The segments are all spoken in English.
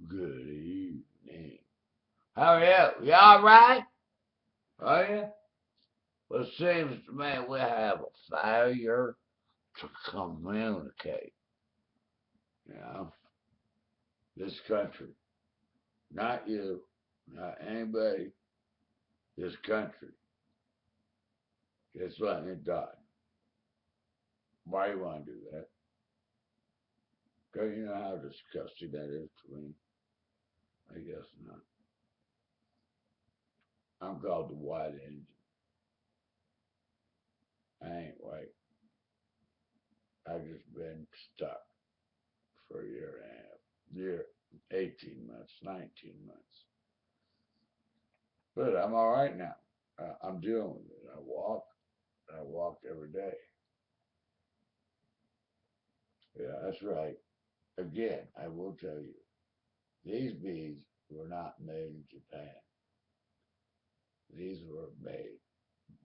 Good evening. How are you? You all right? Are you? Well, it seems to me we have a failure to communicate. You know, this country, not you, not anybody, this country, just letting it die. Why do you want to do that? Because you know how disgusting that is to me. I guess not. I'm called the white engine. I ain't white. I've just been stuck for a year and a half, year, 18 months, 19 months. But I'm all right now. I'm dealing with it. I walk every day. Yeah, that's right. Again, I will tell you, these beads were not made in Japan. These were made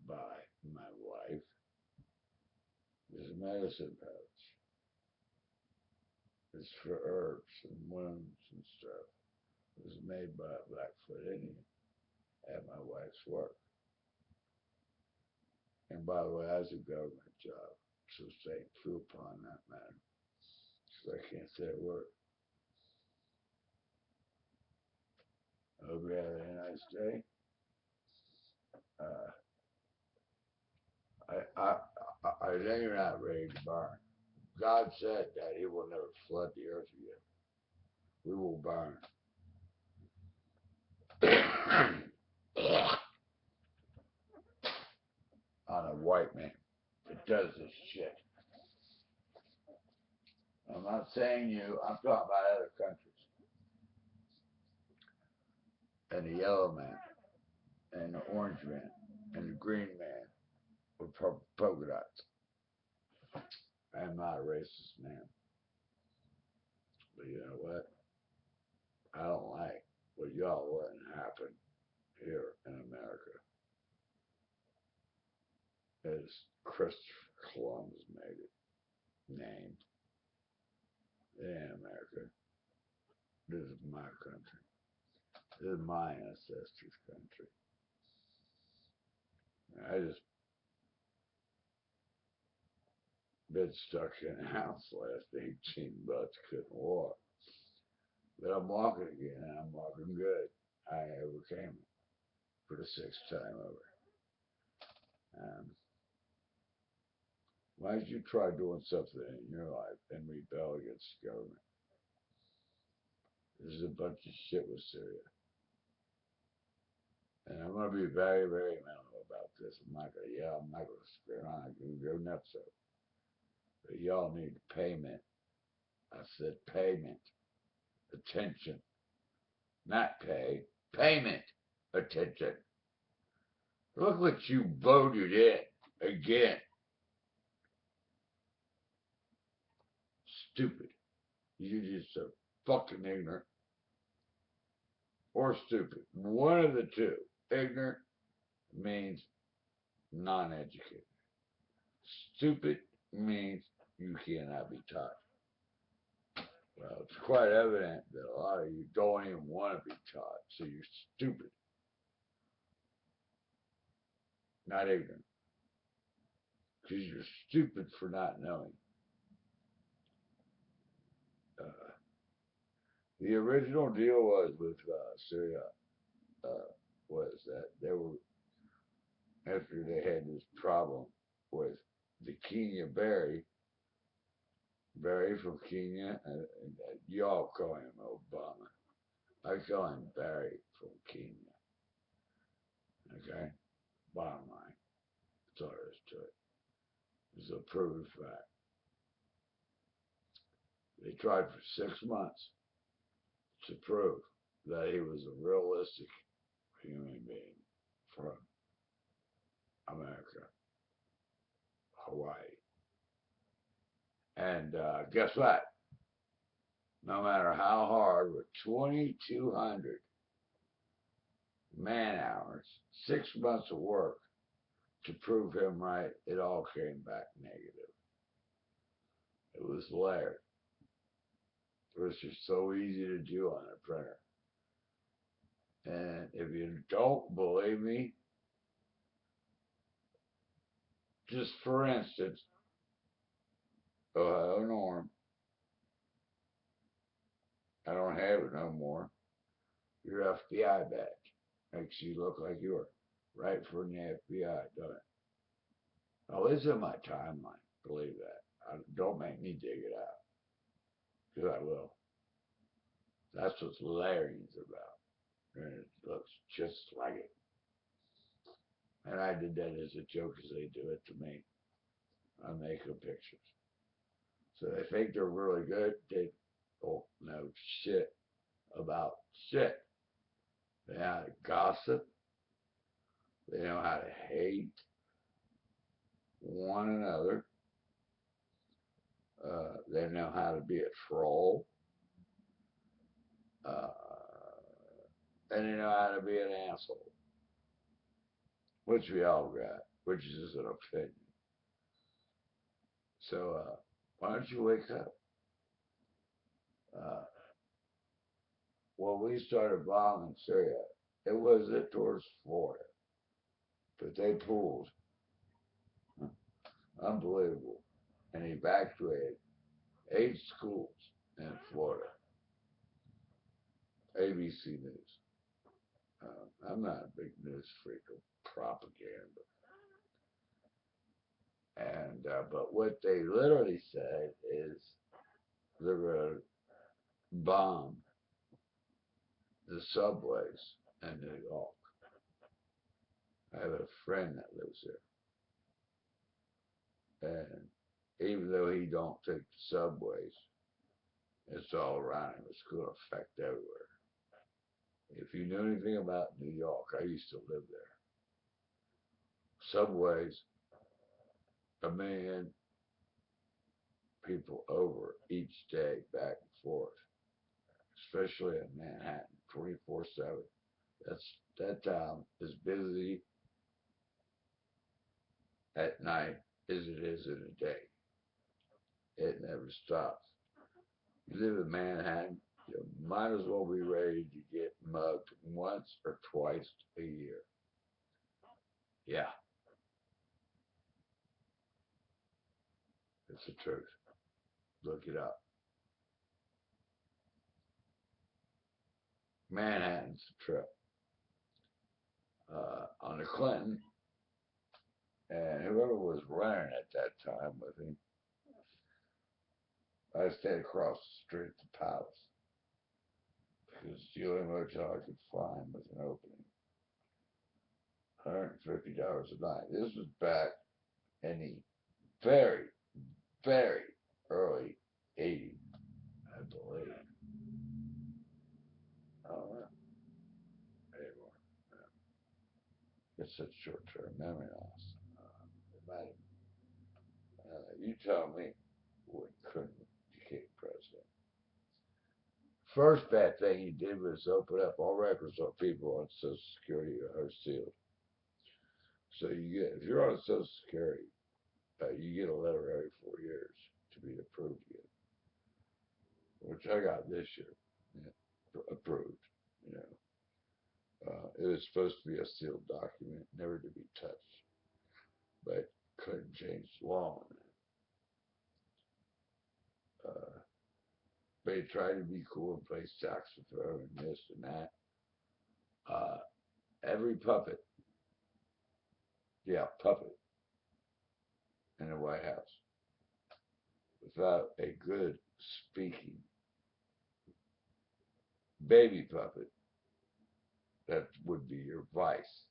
by my wife. This is a medicine pouch. It's for herbs and wounds and stuff. It was made by a Blackfoot Indian at my wife's work. And by the way, that's a government job, so stay true upon that matter. So I can't say a word. I hope you have a nice day. Uh, I know you're not ready to burn. God said that He will never flood the earth again. We will burn. On a white man that does this shit. I'm not saying you, I'm talking about other countries. And the yellow man, and the orange man, and the green man with polka dots. I'm not a racist man. But you know what? I don't like what y'all letting happen here in America. As Christopher Columbus made it, named in America. This is my country. This is my ancestors' country. I just been stuck in a house last 18 months, couldn't walk. But I'm walking again, and I'm walking good. I overcame it for the sixth time over. Why don't you try doing something in your life and rebel against the government? This is a bunch of shit with Syria. And I'm going to be very, very mellow about this. I'm not going to yell. I'm not going to scream. I'm not going to go nuts. But y'all need payment. I said payment. Attention. Not pay. Payment. Attention. Look what you voted in again. Stupid. You're just so fucking ignorant or stupid. One of the two. Ignorant means non-educated. Stupid means you cannot be taught. Well, it's quite evident that a lot of you don't even want to be taught, so you're stupid, not ignorant, because you're stupid for not knowing. The original deal was with Syria was that they were, after they had this problem with the Kenya Barry from Kenya, and y'all call him Obama. I call him Barry from Kenya. Okay? Bottom line. That's all there is to it. It's a proven fact. They tried for 6 months to prove that he was a realistic human being from America, Hawaii. And guess what? No matter how hard, with 2,200 man hours, 6 months of work to prove him right, it all came back negative. It was layered. which is so easy to do on a printer. And if you don't believe me, just for instance, Ohio Norm, I don't have it no more. Your FBI badge makes you look like you were right from the FBI, doesn't it? Oh, it's in my timeline. Believe that. Don't make me dig it out, because I will. That's what Larry's about. And it looks just like it. And I did that as a joke as they do it to me. I make them pictures. So they think they're really good. They don't know shit about shit. They know how to gossip. They know how to hate one another. They know how to be a troll. And they know how to be an asshole, which we all got, which is an opinion. So why don't you wake up? When we started bombing Syria, it wasn't towards Florida, but they pulled. Unbelievable. And evacuated 8 schools in Florida. ABC News. I'm not a big news freak of propaganda. And but what they literally said is they're going to bomb the subways in New York. I have a friend that lives there, and even though he don't take the subways, it's all around him. It's going to affect everywhere. If you know anything about New York, I used to live there. Subways, 1,000,000 people over each day, back and forth, especially in Manhattan, 24/7. That town is busy at night as it is in the day. It never stops. You live in Manhattan, you might as well be ready to get mugged once or twice a year. Yeah, it's the truth. Look it up. Manhattan's a trip. On the Clinton, and whoever was running at that time with him, I stayed across the street at the Palace because the only motel I could find was an opening. $150 a night. This was back in the very, very early 80s, I believe. Oh, anymore. It's such short-term memory loss. You tell me what couldn't became president. First bad thing he did was open up all records on people on Social Security are sealed. So you get, if you're on Social Security, you get a letter every 4 years to be approved again, which I got this year, approved. You know, it was supposed to be a sealed document, never to be touched, but couldn't change the law. They tried to be cool and play saxophone and this and that. Every puppet, puppet in the White House, without a good speaking baby puppet that would be your vice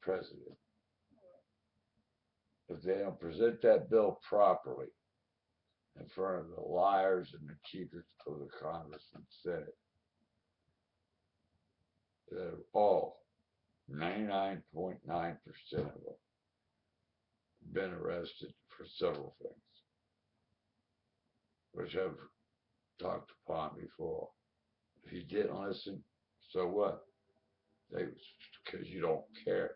president. If they don't present that bill properly in front of the liars and the cheaters of the Congress and Senate, they're all 99.9% of them been arrested for several things, which I've talked upon before. If you didn't listen, so what? Because you don't care.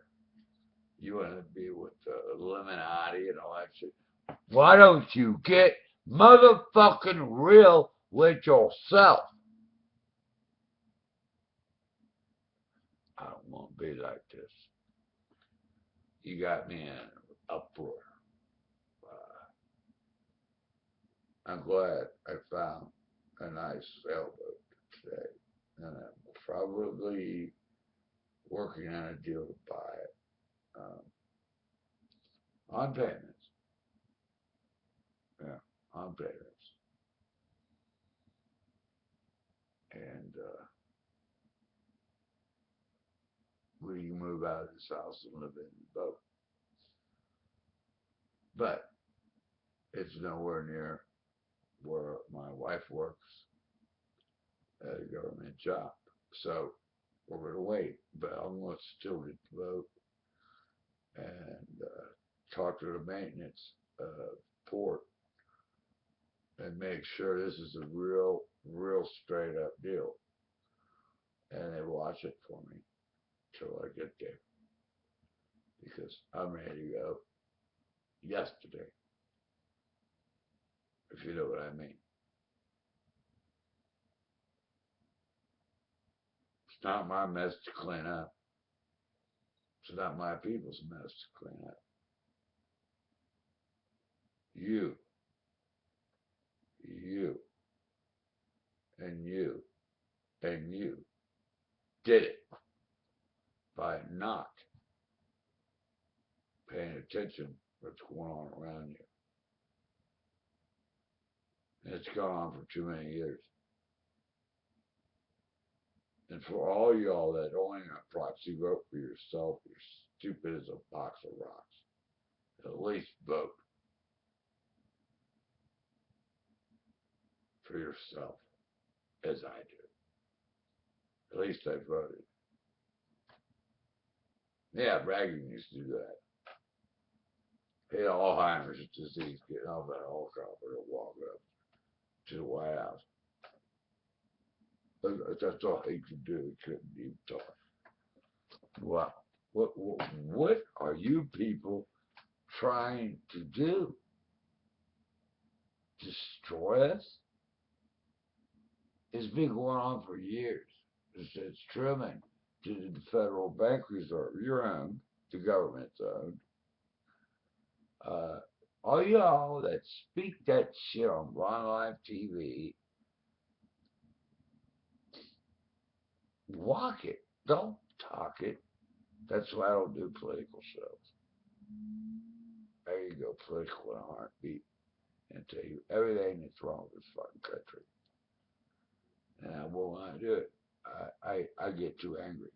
You want to be with the Illuminati and all that shit. Why don't you get motherfucking real with yourself. I don't want to be like this. You got me in an uproar. I'm glad I found a nice sailboat today, and I'm probably working on a deal to buy it on payments. Yeah, on payments. And we can move out of this house and live in the boat. But it's nowhere near where my wife works at a government job. So we're going to wait. But I'm going to still get the boat and talk to the maintenance port and make sure this is a real straight up deal. And they watch it for me till I get there. Because I'm ready to go yesterday, if you know what I mean. It's not my mess to clean up. It's not my people's mess to clean up. You, and you, and you did it by not paying attention to what's going on around you. And it's gone on for too many years. And for all y'all that only got proxy vote for yourself, you're stupid as a box of rocks. At least vote for yourself, as I do. At least I voted. Yeah, bragging used to do that. He had Alzheimer's disease, getting off that helicopter and walking up to the White House. That's all he could do. He couldn't even talk. Wow. What are you people trying to do? Destroy us? It's been going on for years. It's trimming to the Federal Bank Reserve. Your own, the government's owned. All y'all that speak that shit on Blind Live TV, walk it. Don't talk it. That's why I don't do political shows. There you go, political in a heartbeat, and tell you everything that's wrong with this fucking country. And I will not do it. I get too angry.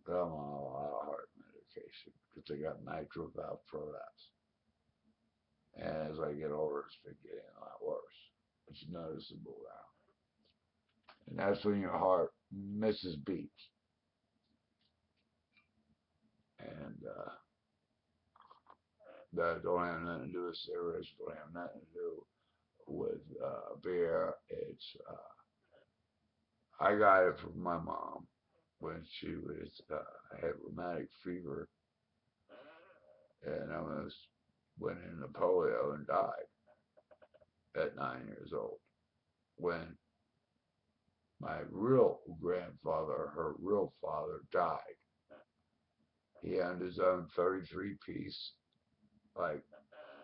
But I'm on a lot of heart medication because I got mitral valve prolapse. And as I get older, it's been getting a lot worse. It's noticeable now. And that's when your heart misses beats. And that don't have nothing to do with cigarettes, don't have nothing to do with beer. It's I got it from my mom when she was had rheumatic fever and almost went into polio and died at 9 years old. When my real grandfather, her real father, died, he owned his own 33-piece like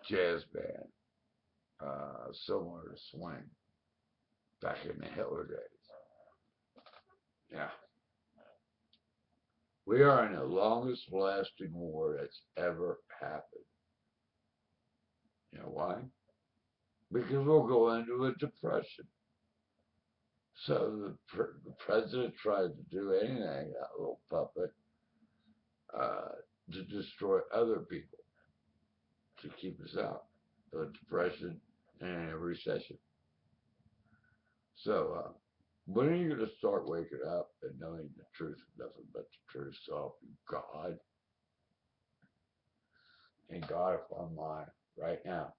jazz band, similar to swing, back in the Hitler days. Yeah. We are in the longest lasting war that's ever happened. You know why? Because we'll go into a depression. So the president tried to do anything, that little puppet, to destroy other people, to keep us out of a depression and a recession. So when are you going to start waking up and knowing the truth, nothing but the truth, so help you God? And God, if I'm lying right now,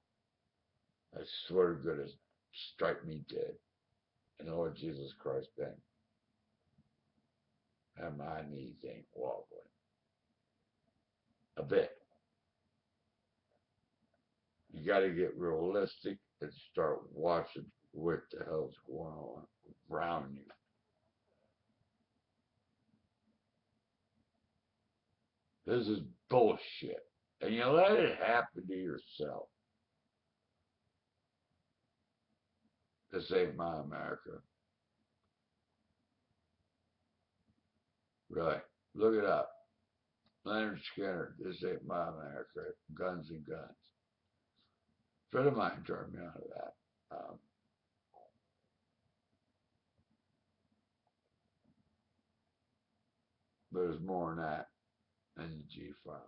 I swear to goodness, strike me dead. In the Lord Jesus Christ's name. And my knees ain't wobbling a bit. you got to get realistic and start watching what the hell's going on around you. This is bullshit. And you let it happen to yourself. This ain't my America. Really. Look it up. Leonard Skinner, This Ain't My America, Guns and Guns. A friend of mine turned me on to that. But there's more than that in the G-Files.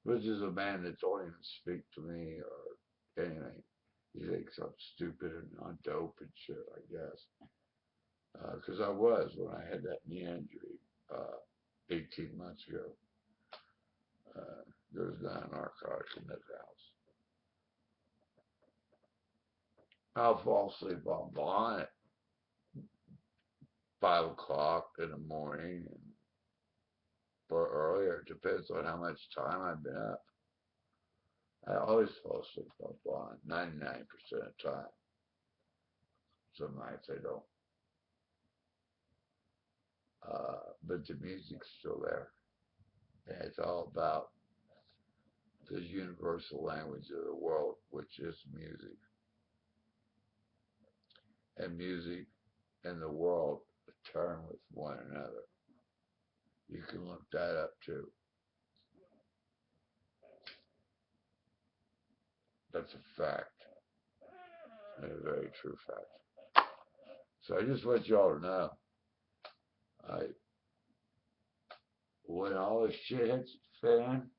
Which is a man that don't even speak to me or anything. He thinks I'm stupid and on dope and shit, I guess. Because I was when I had that knee injury 18 months ago. There was not a narcotic in this house. I'll fall asleep on bond at 5 o'clock in the morning or earlier. It depends on how much time I've been up. I always fall asleep on bond, 99% of the time. Some nights I don't. But the music's still there. And it's all about the universal language of the world, which is music. And music and the world turn with one another. You can look that up too. That's a fact. And a very true fact. So I just want y'all to know, when all this shit hits the fan,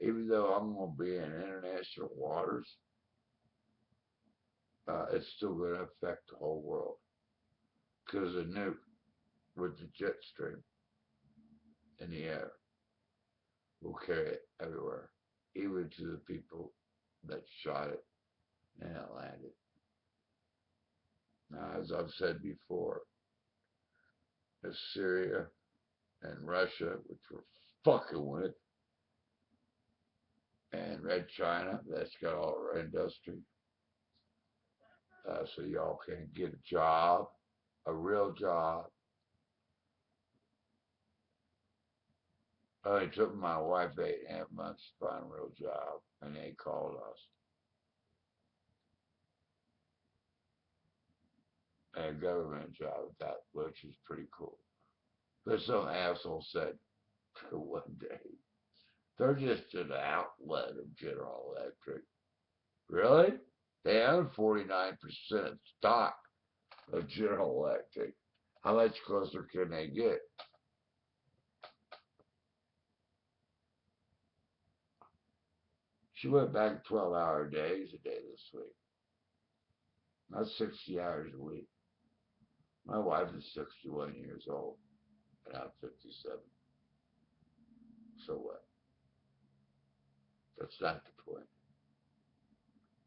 even though I'm going to be in international waters, it's still going to affect the whole world. Because a nuke with the jet stream in the air will carry it everywhere, even to the people that shot it and it landed. Now, as I've said before, if Syria and Russia, which we're fucking with, and Red China, that's got all our industry, so y'all can get a job, a real job. It took my wife 8.5 months to find a real job, and they called us. And a government job at that, which is pretty cool. But some asshole said one day, they're just an outlet of General Electric. Really? They own 49% stock of General Electric. How much closer can they get? She went back to 12-hour days a day this week. Not 60 hours a week. My wife is 61 years old, and I'm 57. So what? That's not the point.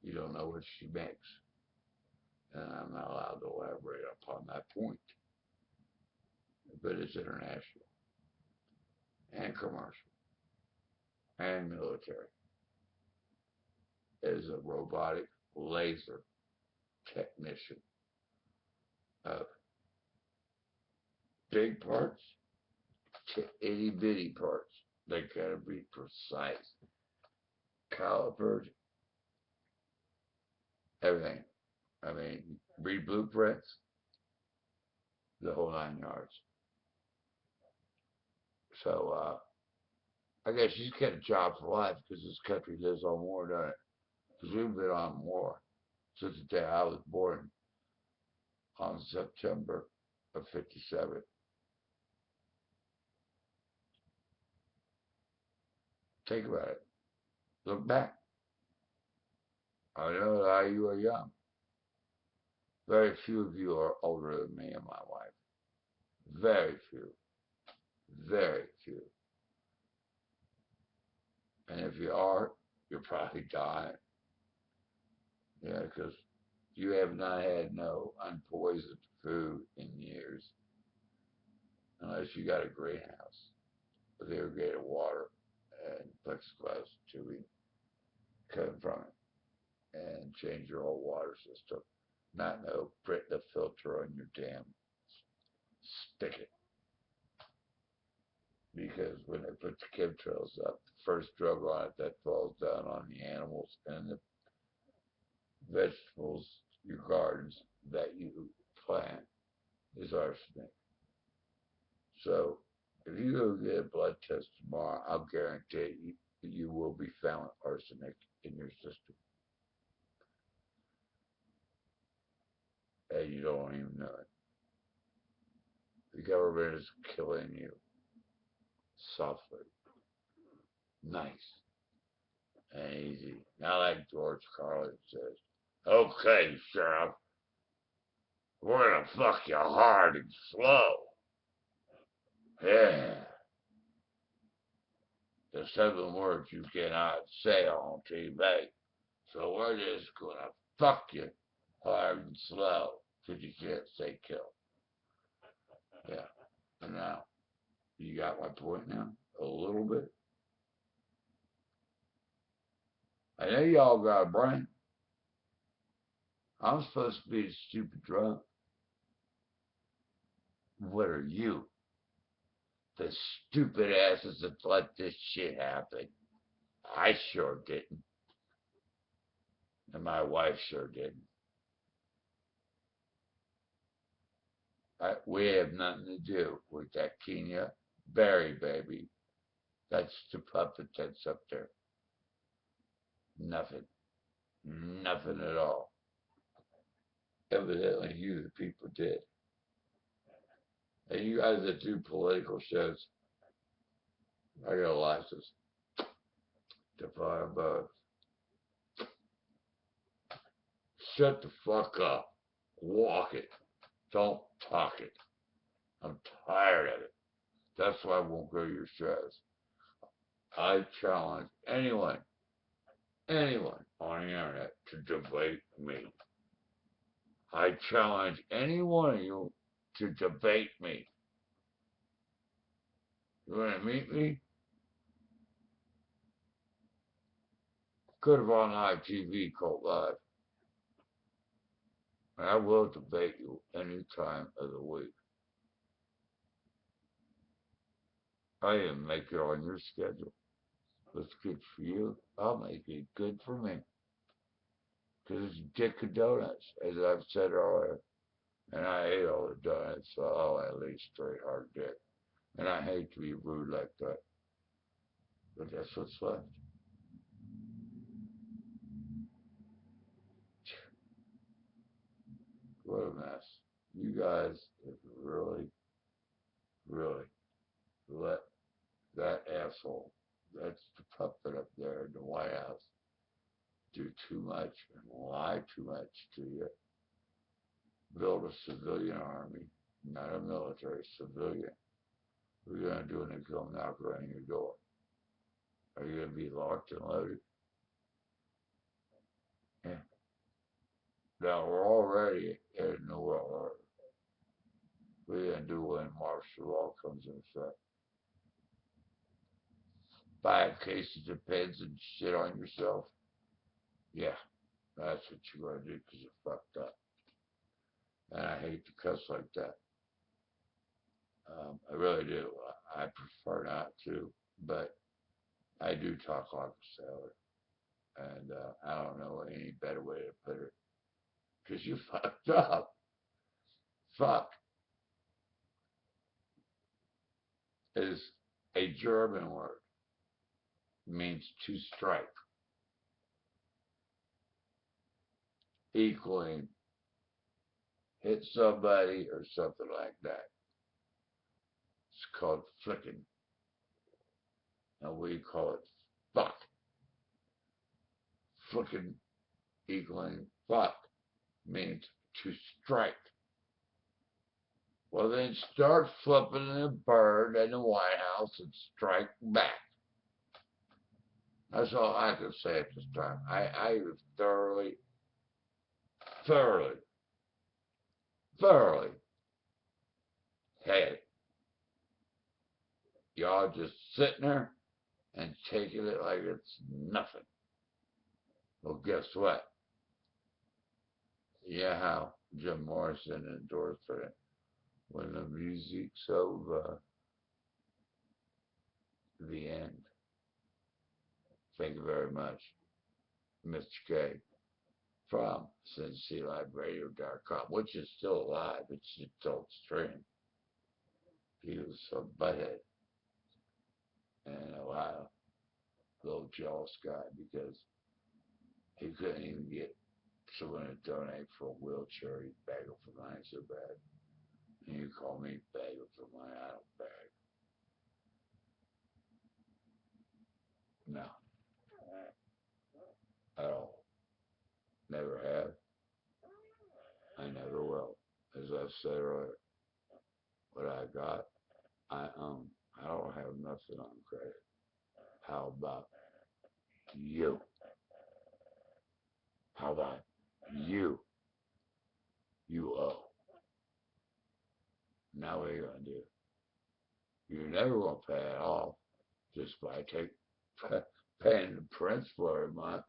You don't know what she makes. And I'm not allowed to elaborate upon that point. But it's international, and commercial, and military. As a robotic laser technician of big parts to itty bitty parts. They gotta be precise, calipered, everything. I mean, read blueprints, the whole 9 yards. So I guess she's got a job for life because this country lives on war, doesn't it? Because we've been on war since the day I was born on September of '57. Think about it. Look back. I know that you are young. Very few of you are older than me and my wife. Very few. Very few. And if you are, you're probably dying. Yeah, because you have not had no unpoisoned food in years. Unless you got a greenhouse with irrigated water and plexiglass tubing coming from it, and change your whole water system. Not no put the filter on your damn spigot. Because when they put the chemtrails up, the first drug on it that falls down on the animals and the vegetables, your gardens that you plant is arsenic. So if you go get a blood test tomorrow, I'll guarantee you will be found arsenic in your system. And you don't even know it. The government is killing you softly, nice, and easy. Not like George Carlin says, okay, Sheriff, we're gonna fuck you hard and slow. Yeah. The 7 words you cannot say on TV. So we're just gonna fuck you hard and slow because you can't say kill. Yeah. And now, you got my point now? A little bit? I know y'all got a brain. I'm supposed to be a stupid drunk. What are you? The stupid asses that let this shit happen. I sure didn't. And my wife sure didn't. We have nothing to do with that Kenya Berry baby. That's the puppet that's up there. Nothing. Nothing at all. Evidently, you, the people, did. And you guys that do political shows, I got a license to fire both. Shut the fuck up. Walk it. Don't talk it. I'm tired of it. That's why I won't go to your shows. I challenge anyone on the internet to debate me. I challenge any one of you to debate me. You want to meet me? Go to on live TV called Live. And I will debate you any time of the week. I even make it on your schedule. What's good for you, I'll make it good for me. Because it's a dick of donuts, as I've said earlier. And I hate all the donuts, so I'll at least straight hard dick. And I hate to be rude like that. But that's what's left. What a mess. You guys have really, really let that asshole, that's the puppet up there in the White House, do too much and lie too much to you. Build a civilian army, not a military, civilian. We're going to do when they come knock on your door. Are you going to be locked and loaded? Yeah. Now, we're already in a new world order. We're going to do when martial law comes in effect. 5 cases of pens and shit on yourself. Yeah, that's what you're going to do because you're fucked up. And I hate to cuss like that. I really do. I prefer not to, but I do talk like a sailor. And I don't know any better way to put it. Because you fucked up. Fuck is a German word. It means to strike. Equaling hit somebody or something like that. It's called flicking. And we call it fuck. Flicking equaling fuck means to strike. Well, then start flipping the bird in the White House and strike back. That's all I can say at this time. I have thoroughly had it. Y'all just sitting there and taking it like it's nothing. Well, guess what? Yeah, how Jim Morrison endorsed it. When the music's over, the end. Thank you very much, Mr. K, from CincyLiveRadio.com, which is still alive. It's still stream. He was a butthead in Ohio, little jealous guy, because he couldn't even get someone to donate for a wheelchair. He'd beg for money so bad. And you call me begging for money, I don't beg. No, at all. Never have. I never will. As I said earlier, what I got, I own. I don't have nothing on credit. How about you? How about you? You owe. Now what are you gonna do? You're never gonna pay it off just by paying the principal every month.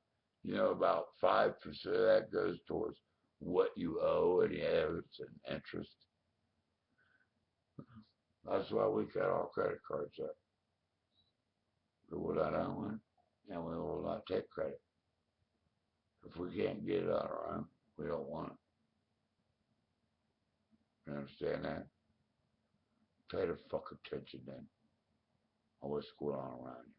You know, about 5% of that goes towards what you owe, and yeah, it's an interest. That's why we cut our credit cards up. We will not own one, and we will not take credit. If we can't get it on our own, we don't want it. You understand that? Pay the fuck attention then on what's going on around you.